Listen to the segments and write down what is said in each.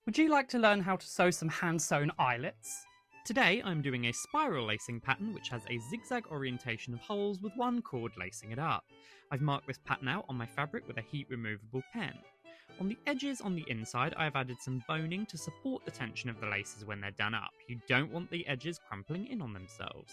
Would you like to learn how to sew some hand-sewn eyelets? Today I'm doing a spiral lacing pattern which has a zigzag orientation of holes with one cord lacing it up. I've marked this pattern out on my fabric with a heat removable pen. On the edges on the inside I have added some boning to support the tension of the laces when they're done up. You don't want the edges crumpling in on themselves.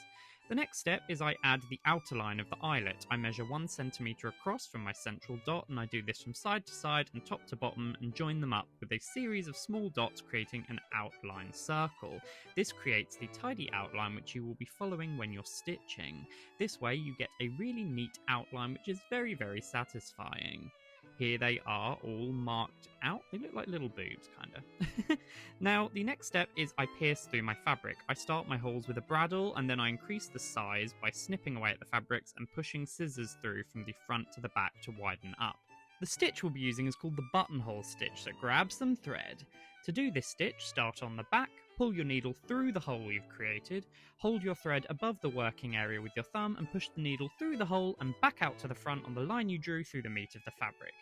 The next step is I add the outer line of the eyelet. I measure 1 centimetre across from my central dot, and I do this from side to side and top to bottom and join them up with a series of small dots creating an outline circle. This creates the tidy outline which you will be following when you're stitching. This way you get a really neat outline which is very, very satisfying. Here they are all marked out. They look like little boobs, kinda. Now, the next step is I pierce through my fabric. I start my holes with a bradawl and then I increase the size by snipping away at the fabrics and pushing scissors through from the front to the back to widen up. The stitch we'll be using is called the buttonhole stitch, so grab some thread. To do this stitch, start on the back, pull your needle through the hole you've created, hold your thread above the working area with your thumb and push the needle through the hole and back out to the front on the line you drew through the meat of the fabric.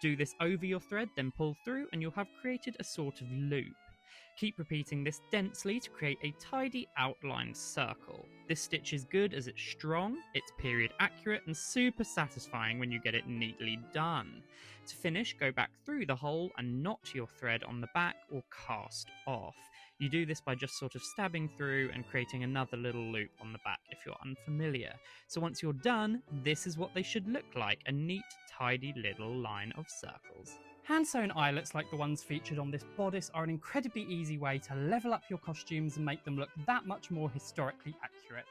Do this over your thread, then pull through and you'll have created a sort of loop. Keep repeating this densely to create a tidy outlined circle. This stitch is good as it's strong, it's period accurate and super satisfying when you get it neatly done. To finish, go back through the hole and knot your thread on the back or cast off. You do this by just sort of stabbing through and creating another little loop on the back if you're unfamiliar. So once you're done, this is what they should look like, a neat, tidy little line of circles. Hand-sewn eyelets like the ones featured on this bodice are an incredibly easy way to level up your costumes and make them look that much more historically accurate.